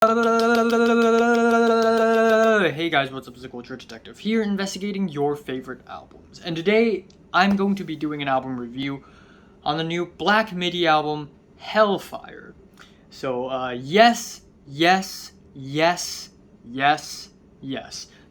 Hey guys, what's up? It's the Culture Detective here, investigating your favorite albums. And today, I'm going to be doing an album review on the new Black Midi album, Hellfire. So, yes.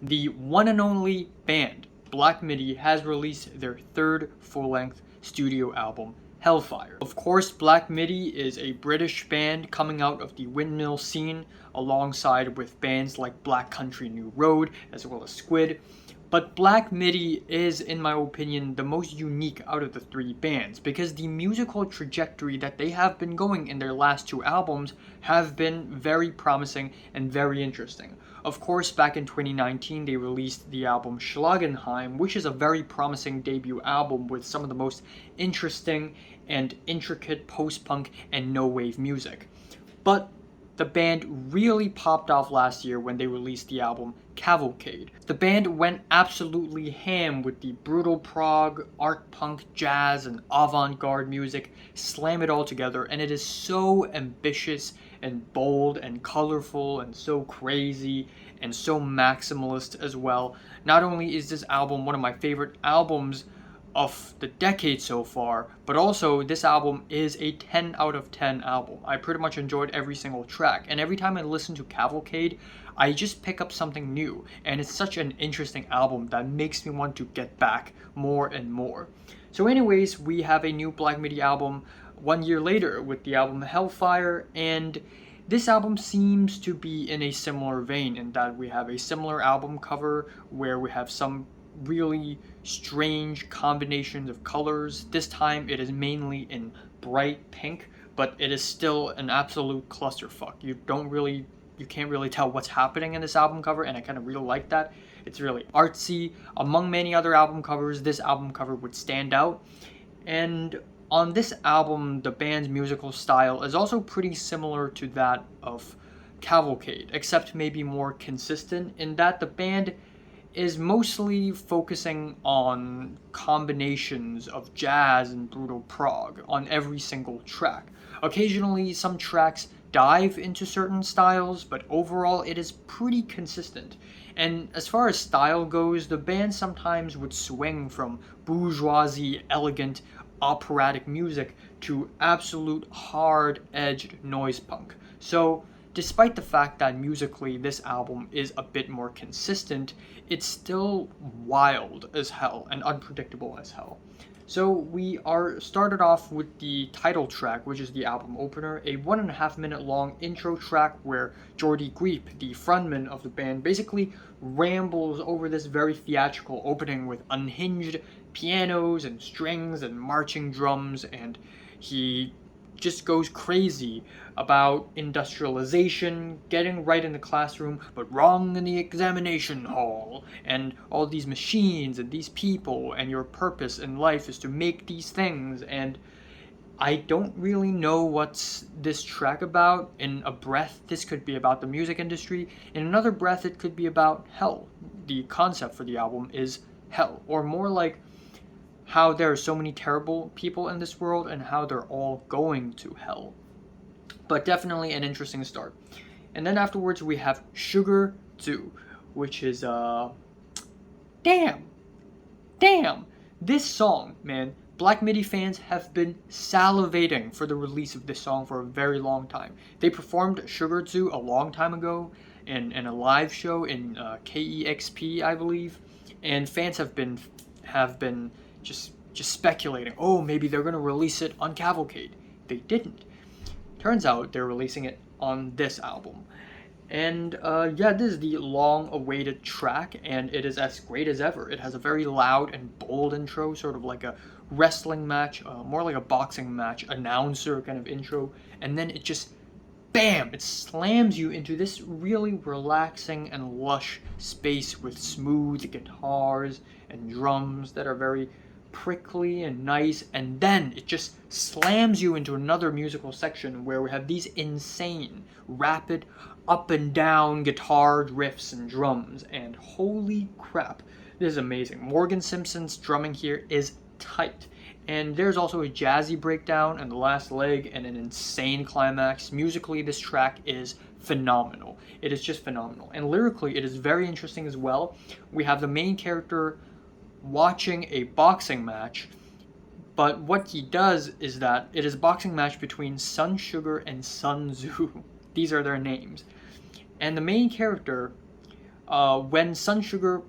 The one and only band, Black Midi, has released their third full-length studio album, Hellfire. Of course, Black Midi is a British band coming out of the windmill scene alongside with bands like Black Country New Road as well as Squid. But Black Midi is, in my opinion, the most unique out of the three bands because the musical trajectory that they have been going in their last two albums have been very promising and very interesting. Of course, back in 2019, they released the album Schlagenheim, which is a very promising debut album with some of the most interesting and intricate post-punk and no-wave music. But the band really popped off last year when they released the album Cavalcade. The band went absolutely ham with the brutal prog, art punk, jazz, and avant-garde music, slam it all together, and it is so ambitious and bold and colorful and so crazy and so maximalist as well. Not only is this album one of my favorite albums of the decade so far, but also this album is a 10 out of 10 album. I pretty much enjoyed every single track, and every time I listen to Cavalcade, I just pick up something new, and it's such an interesting album that makes me want to get back more and more. So anyways, we have a new Black Midi album 1 year later with the album Hellfire, and this album seems to be in a similar vein in that we have a similar album cover where we have some really strange combinations of colors. This time it is mainly in bright pink, but it is still an absolute clusterfuck. You can't really tell what's happening in this album cover, and I kind of really like that. It's really artsy. Among many other album covers, this album cover would stand out. And on this album, the band's musical style is also pretty similar to that of Cavalcade, except maybe more consistent in that the band is mostly focusing on combinations of jazz and brutal prog on every single track. Occasionally, some tracks dive into certain styles, but overall it is pretty consistent. And as far as style goes, the band sometimes would swing from bourgeoisie, elegant, operatic music to absolute hard-edged noise punk. So despite the fact that musically this album is a bit more consistent, it's still wild as hell and unpredictable as hell. So we are started off with the title track, which is the album opener, a 1.5 minute long intro track where Greep, the frontman of the band, basically rambles over this very theatrical opening with unhinged pianos and strings and marching drums, and he just goes crazy about industrialization, getting right in the classroom, but wrong in the examination hall, and all these machines and these people, and your purpose in life is to make these things. And I don't really know what's this track about. In a breath, this could be about the music industry. In another breath, it could be about hell. The concept for the album is hell, or more like how there are so many terrible people in this world and how they're all going to hell. But definitely an interesting start. And then afterwards we have Sugar 2, which is damn, this song, man. Black Midi fans have been salivating for the release of this song for a very long time. They performed Sugar 2 a long time ago in a live show in KEXP, I believe, and fans have been just speculating, oh, maybe they're going to release it on Cavalcade. They didn't. Turns out they're releasing it on this album. And yeah, this is the long-awaited track, and it is as great as ever. It has a very loud and bold intro, sort of like a wrestling match, more like a boxing match, announcer kind of intro, and then it just, bam, it slams you into this really relaxing and lush space with smooth guitars and drums that are very prickly and nice, and then it just slams you into another musical section where we have these insane, rapid, up and down guitar riffs and drums, and holy crap, this is amazing. Morgan Simpson's drumming here is tight, and there's also a jazzy breakdown in the last leg and an insane climax. Musically, this track is phenomenal. It is just phenomenal. And lyrically, it is very interesting as well. We have the main character watching a boxing match, but what he does is that it is a boxing match between Sun Sugar and Sun Tzu. These are their names. And the main character, when Sun Sugar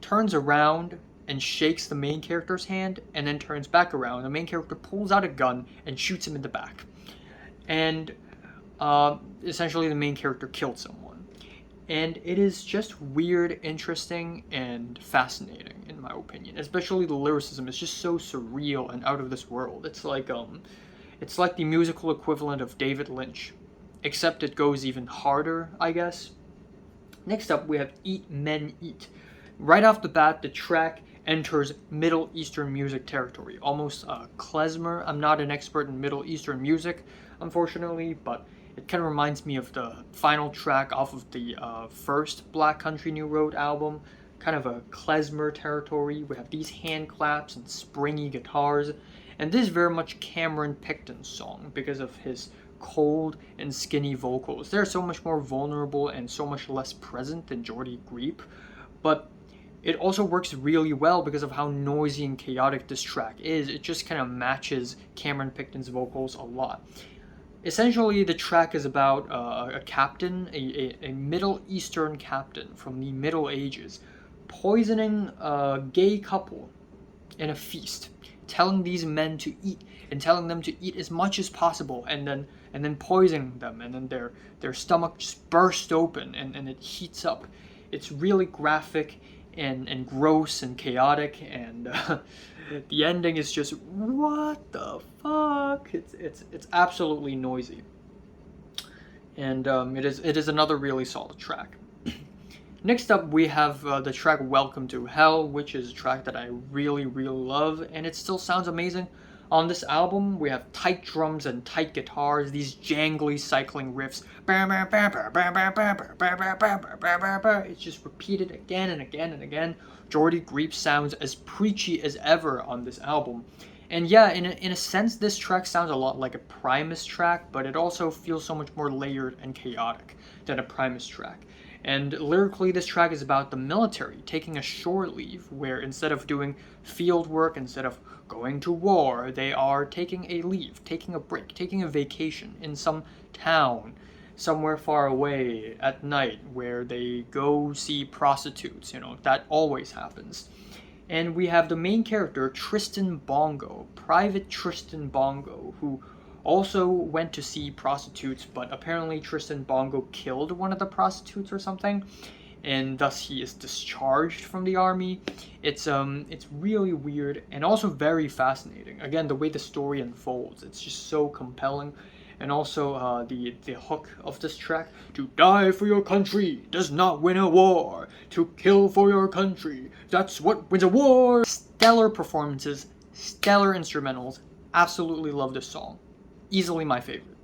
turns around and shakes the main character's hand and then turns back around, the main character pulls out a gun and shoots him in the back. And essentially the main character killed someone. And it is just weird, interesting, and fascinating, in my opinion. Especially the lyricism is just so surreal and out of this world. It's like the musical equivalent of David Lynch, except it goes even harder, I guess. Next up, we have Eat Men Eat. Right off the bat, the track enters Middle Eastern music territory, almost klezmer. I'm not an expert in Middle Eastern music, unfortunately, but it kind of reminds me of the final track off of the first Black Country New Road album, kind of a klezmer territory. We have these hand claps and springy guitars, and this is very much Cameron Picton's song because of his cold and skinny vocals. They're so much more vulnerable and so much less present than Jordy Greep, but it also works really well because of how noisy and chaotic this track is. It just kind of matches Cameron Picton's vocals a lot. Essentially, the track is about a captain, a Middle Eastern captain from the Middle Ages, poisoning a gay couple in a feast, telling these men to eat and telling them to eat as much as possible, and then poisoning them, and then their stomach just burst open and it heats up. It's really graphic and gross and chaotic, and the ending is just, what the fuck? It's absolutely noisy, and it is another really solid track. Next up, we have the track Welcome to Hell, which is a track that I really love, and it still sounds amazing. On this album, we have tight drums and tight guitars, these jangly cycling riffs. It's just repeated again and again and again. Jordy Greep sounds as preachy as ever on this album. And yeah, in a sense, this track sounds a lot like a Primus track, but it also feels so much more layered and chaotic than a Primus track. And lyrically, this track is about the military taking a shore leave, where instead of doing field work, instead of going to war, they are taking a leave, taking a break, taking a vacation in some town somewhere far away at night where they go see prostitutes. You know, that always happens. And we have the main character, Tristan Bongo, Private Tristan Bongo, who also went to see prostitutes, but apparently Tristan Bongo killed one of the prostitutes or something, and thus he is discharged from the army. It's really weird and also very fascinating. Again, the way the story unfolds, it's just so compelling. And also the hook of this track, to die for your country does not win a war, to kill for your country, that's what wins a war. Stellar performances, stellar instrumentals, absolutely love this song. Easily my favorite.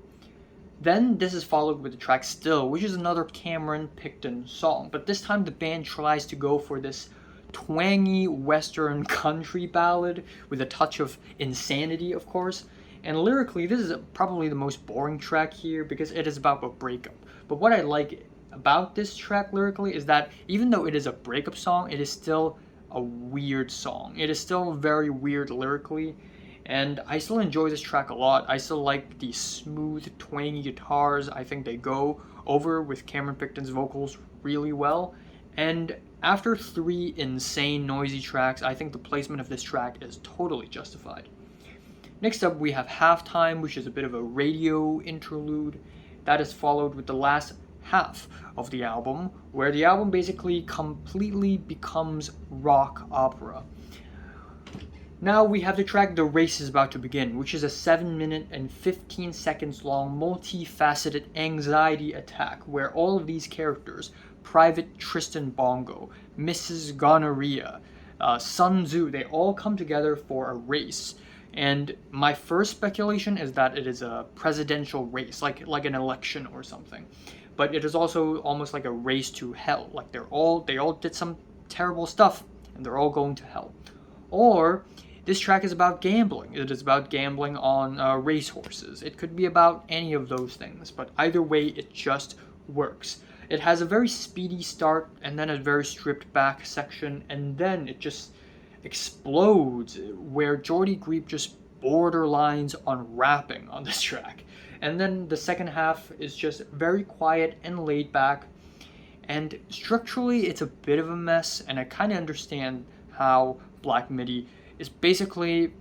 Then this is followed with the track Still, which is another Cameron Picton song, but this time the band tries to go for this twangy western country ballad with a touch of insanity, of course. And lyrically, this is probably the most boring track here because it is about a breakup. But what I like about this track lyrically is that even though it is a breakup song, it is still a weird song. It is still very weird lyrically. And I still enjoy this track a lot. I still like the smooth, twangy guitars. I think they go over with Cameron Picton's vocals really well. And after 3 insane, noisy tracks, I think the placement of this track is totally justified. Next up, we have Halftime, which is a bit of a radio interlude. That is followed with the last half of the album, where the album basically completely becomes rock opera. Now we have the track The Race is About to Begin, which is a 7 minute and 15 seconds long multifaceted anxiety attack where all of these characters, Private Tristan Bongo, Mrs. Gonorrhea, Sun Tzu, they all come together for a race. And my first speculation is that it is a presidential race, like an election or something. But it is also almost like a race to hell. Like they all did some terrible stuff and they're all going to hell. Or This track is about gambling. It is about gambling on racehorses. It could be about any of those things, but either way, it just works. It has a very speedy start and then a very stripped back section, and then it just explodes where Jordy Greep just borderlines on rapping on this track. And then the second half is just very quiet and laid back, and structurally it's a bit of a mess, and I kind of understand how Black Midi is basically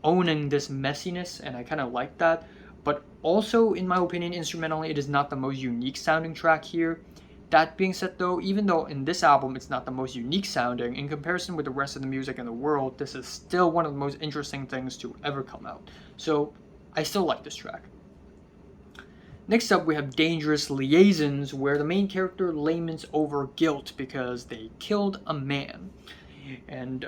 owning this messiness, and I kind of like that. But also, in my opinion, instrumentally it is not the most unique sounding track here. That being said though, even though in this album it's not the most unique sounding, in comparison with the rest of the music in the world, this is still one of the most interesting things to ever come out. So I still like this track. Next up we have Dangerous Liaisons, where the main character laments over guilt because they killed a man. And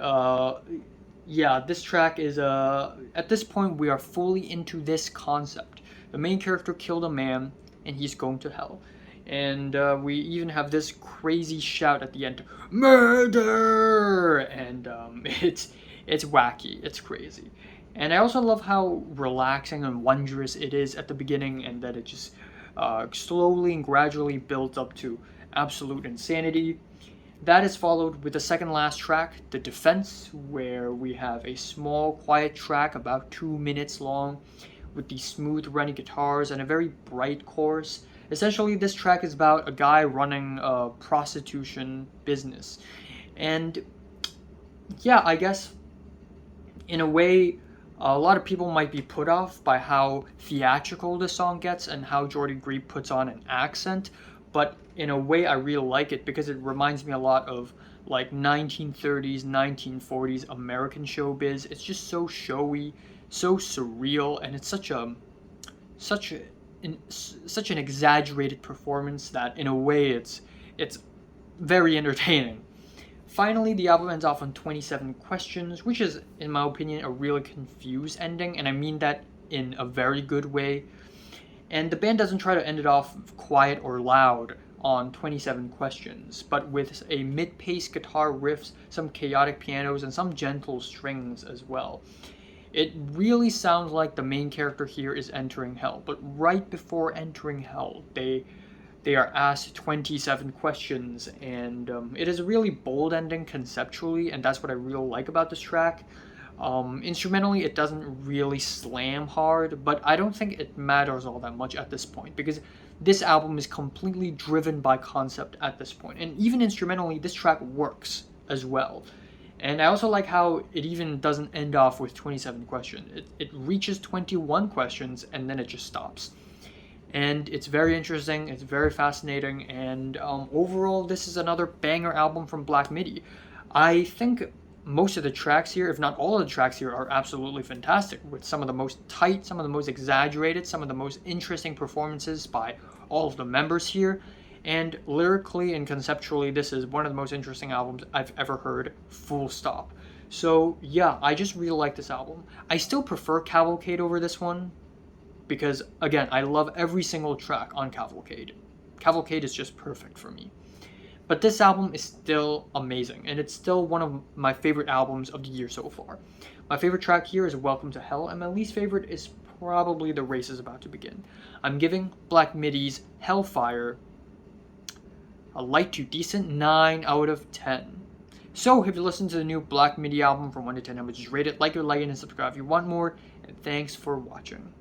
yeah, this track is, at this point we are fully into this concept. The main character killed a man and he's going to hell. And we even have this crazy shout at the end, murder! And it's wacky, it's crazy. And I also love how relaxing and wondrous it is at the beginning, and that it just slowly and gradually builds up to absolute insanity. That is followed with the second last track, The Defense, where we have a small, quiet track about 2 minutes long with these smooth running guitars and a very bright chorus. Essentially, this track is about a guy running a prostitution business. And yeah, I guess in a way, a lot of people might be put off by how theatrical this song gets and how Jordy Greep puts on an accent. But in a way, I really like it because it reminds me a lot of like 1930s, 1940s American showbiz. It's just so showy, so surreal, and it's such an exaggerated performance that in a way it's very entertaining. Finally, the album ends off on 27 questions, which is, in my opinion, a really confused ending, and I mean that in a very good way. And the band doesn't try to end it off quiet or loud on 27 questions, but with a mid-paced guitar riffs, some chaotic pianos, and some gentle strings as well. It really sounds like the main character here is entering hell, but right before entering hell, they are asked 27 questions, and it is a really bold ending conceptually, and that's what I really like about this track. Instrumentally, it doesn't really slam hard, but I don't think it matters all that much at this point, because this album is completely driven by concept at this point, and even instrumentally, this track works as well. And I also like how it even doesn't end off with 27 questions. It reaches 21 questions, and then it just stops. And it's very interesting, it's very fascinating, and overall, this is another banger album from Black Midi. I think most of the tracks here, if not all of the tracks here, are absolutely fantastic, with some of the most tight, some of the most exaggerated, some of the most interesting performances by all of the members here. And lyrically and conceptually, this is one of the most interesting albums I've ever heard, full stop. So yeah, I just really like this album. I still prefer Cavalcade over this one, because again, I love every single track on Cavalcade. Cavalcade is just perfect for me. But this album is still amazing, and it's still one of my favorite albums of the year so far. My favorite track here is Welcome to Hell, and my least favorite is probably The Race is About to Begin. I'm giving Black Midi's Hellfire a light to decent 9 out of 10. So, if you listen to the new Black Midi album from 1 to 10, how much you rate it, like it, and subscribe if you want more, and thanks for watching.